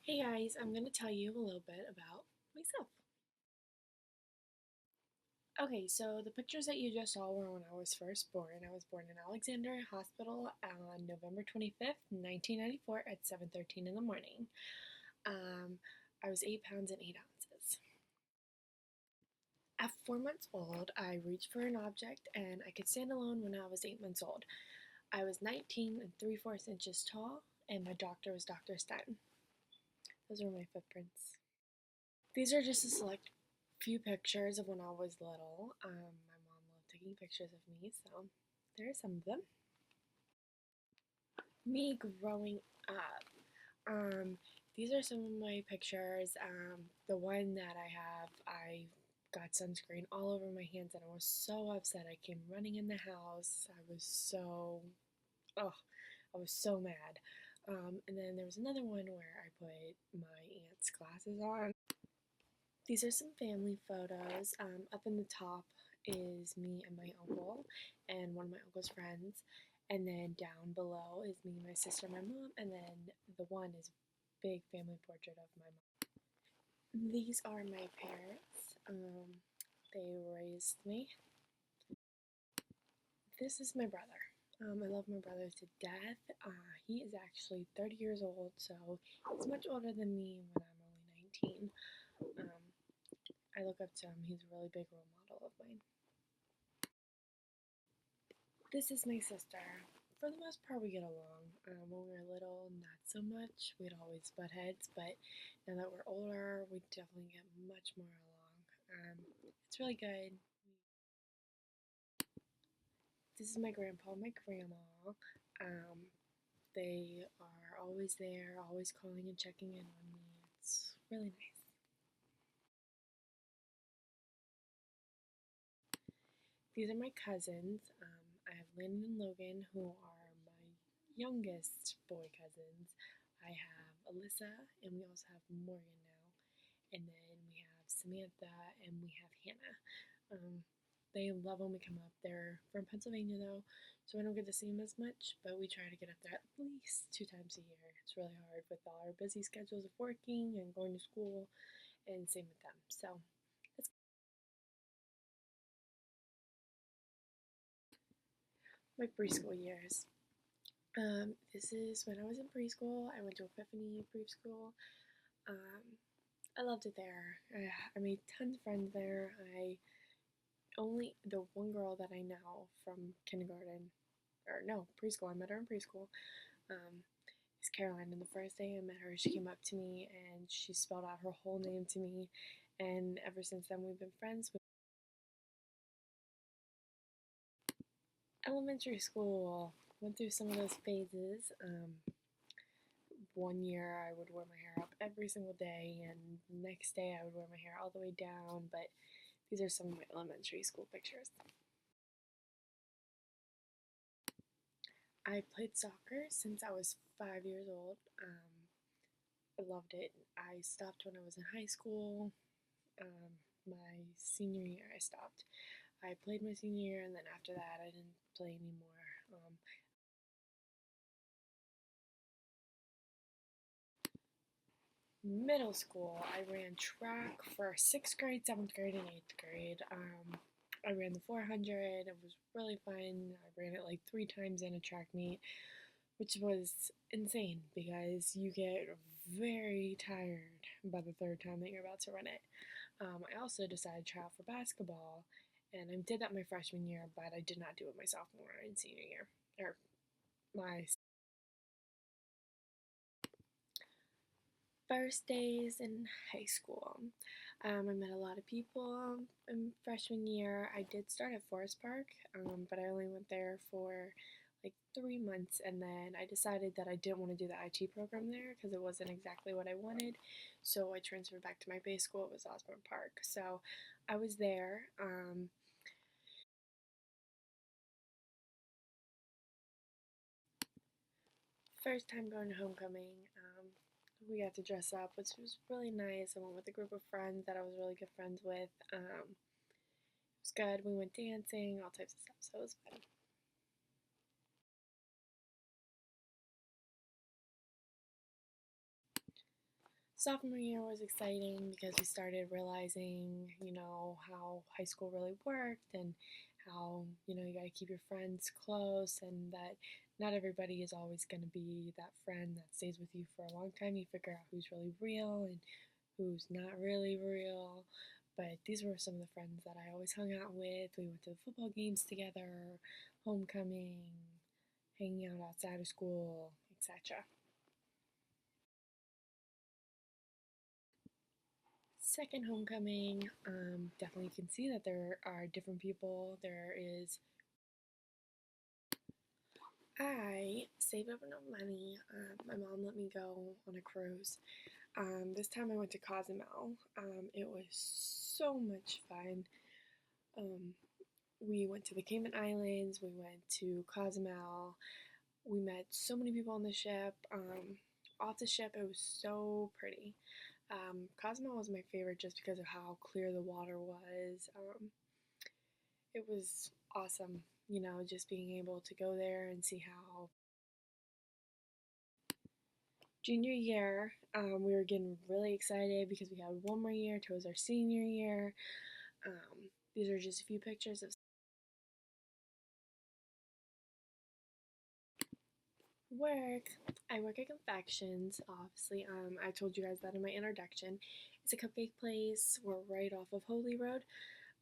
Hey guys, I'm going to tell you a little bit about myself. Okay, so the pictures that you just saw were when I was first born. I was born in Alexandria Hospital on November 25th, 1994 at 7:13 in the morning. Um, I was 8 pounds and 8 ounces. At 4 months old, I reached for an object and I could stand alone when I was 8 months old. I was 19 and 3/4 inches tall, and my doctor was Dr. Sten. Those are my footprints. These are just a select few pictures of when I was little. My mom loved taking pictures of me, so there are some of them. Me growing up. Um, these are some of my pictures. The one that I got sunscreen all over my hands, and I was so upset. I came running in the house. Oh, I was so mad. And then there was another one where I put my aunt's glasses on. These are some family photos. Up in the top is me and my uncle and one of my uncle's friends. And then down below is me, my sister, my mom, and then the one is a big family portrait of my mom. These are my parents. They raised me. This is my brother. I love my brother to death. He is actually 30 years old, so he's much older than me when I'm only 19. Um, I look up to him. He's a really big role model of mine. This is my sister. For the most part, we get along. When we were little, not so much. We'd always butt heads, but now that we're older, we definitely get much more along. It's really good. This is my grandpa and my grandma. Um, they are always there, always calling and checking in on me. It's really nice. These are my cousins. I have Landon and Logan, who are my youngest boy cousins. I have Alyssa, and we also have Morgan now. And then we have Samantha, and we have Hannah. Um, they love when we come up. They're from Pennsylvania, though, so I don't get to see them as much, but we try to get up there at least 2 times a year. It's really hard with all our busy schedules of working and going to school, and same with them. So it's my preschool years. This is when I was in preschool. I went to Epiphany Preschool. Um, I loved it there. I made tons of friends there. I only the one girl that I know from kindergarten, or no, preschool. I met her in preschool. Is Caroline. And the first day I met her, she came up to me and she spelled out her whole name to me. And ever since then, we've been friends. Elementary school. Went through some of those phases. One year I would wear my hair up every single day, and the next day I would wear my hair all the way down. But these are some of my elementary school pictures. I played soccer since I was 5 years old. I loved it. I stopped when I was in high school. My senior year, I stopped. I played my senior year, and then after that, I didn't play anymore. Middle school, I ran track for 6th grade, 7th grade, and 8th grade. I ran the 400. It was really fun. I ran it like 3 times in a track meet, which was insane because you get very tired by the third time that you're about to run it. I also decided to try out for basketball, and I did that my freshman year, but I did not do it my sophomore and senior year, or my first days in high school. I met a lot of people in freshman year. I did start at Forest Park, but I only went there for like 3 months, and then I decided that I didn't want to do the IT program there because it wasn't exactly what I wanted. So I transferred back to my base school. It was Osborne Park. So I was there. First time going to homecoming. We got to dress up, which was really nice. I went with a group of friends that I was really good friends with. It was good. We went dancing, all types of stuff, so it was fun. Sophomore year was exciting because we started realizing, how high school really worked and how, you got to keep your friends close and that not everybody is always going to be that friend that stays with you for a long time. You figure out who's really real and who's not really real. But these were some of the friends that I always hung out with. We went to the football games together, homecoming, hanging out outside of school, etc. Second homecoming, definitely you can see that there are different people. I saved up enough money. My mom let me go on a cruise. This time I went to Cozumel. It was so much fun. Um, we went to the Cayman Islands. We went to Cozumel. We met so many people on the ship. Off the ship, it was so pretty. Cozumel was my favorite just because of how clear the water was. It was awesome, just being able to go there and see how. Junior year, we were getting really excited because we had one more year towards our senior year. These are just a few pictures of work. I work at Confections, obviously. I told you guys that in my introduction. It's a cupcake place. We're right off of Holy Road.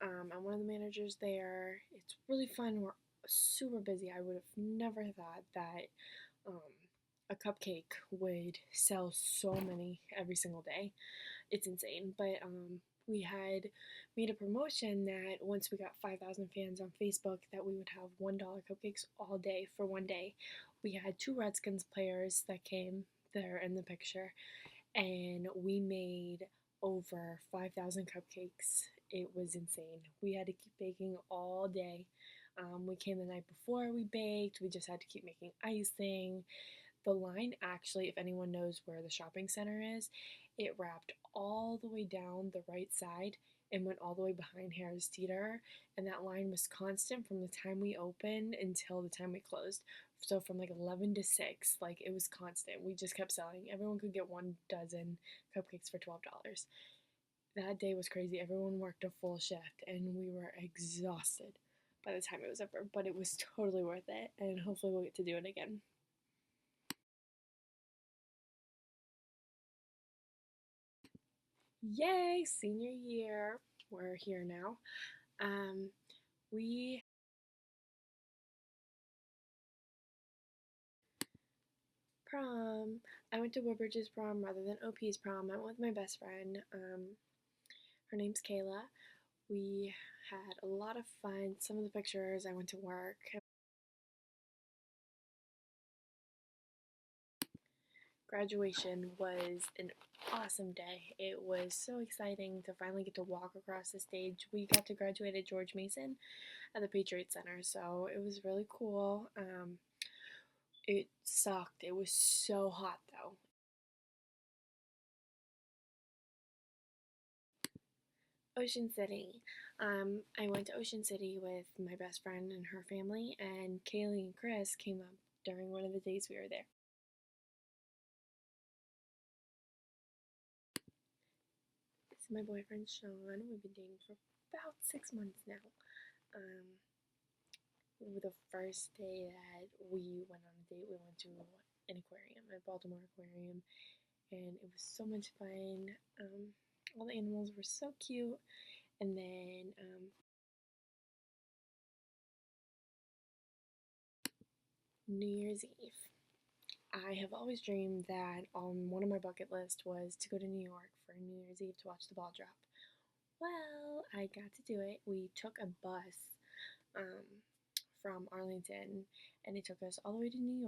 I'm one of the managers there. It's really fun. We're super busy. I would have never thought that um, a cupcake would sell so many every single day. It's insane. But we had made a promotion that once we got 5,000 fans on Facebook, that we would have $1 cupcakes all day for one day. We had two Redskins players that came there in the picture, and we made over 5,000 cupcakes. It was insane. We had to keep baking all day. We came the night before we baked. We just had to keep making icing. The line actually, if anyone knows where the shopping center is, it wrapped all the way down the right side and went all the way behind Harris Teeter. And that line was constant from the time we opened until the time we closed. So from like 11 to 6, like it was constant. We just kept selling. Everyone could get 1 dozen cupcakes for $12. That day was crazy. Everyone worked a full shift and we were exhausted by the time it was over. But it was totally worth it. And hopefully we'll get to do it again. Yay, senior year. We're here now. Um, we prom. I went to Woodbridge's prom rather than OP's prom. I went with my best friend. Her name's Kayla. We had a lot of fun. Some of the pictures, I went to work. Graduation was an awesome day. It was so exciting to finally get to walk across the stage. We got to graduate at George Mason at the Patriot Center, so it was really cool. It sucked. It was so hot though. Ocean City. I went to Ocean City with my best friend and her family, and Kaylee and Chris came up during one of the days we were there. This is my boyfriend Sean. We've been dating for about 6 months now. Um, the first day that we went on a date, we went to an aquarium, a Baltimore aquarium, and it was so much fun. All the animals were so cute, and then New Year's Eve. I have always dreamed that on one of my bucket list was to go to New York for New Year's Eve to watch the ball drop. Well, I got to do it. We took a bus um, from Arlington, and it took us all the way to New York.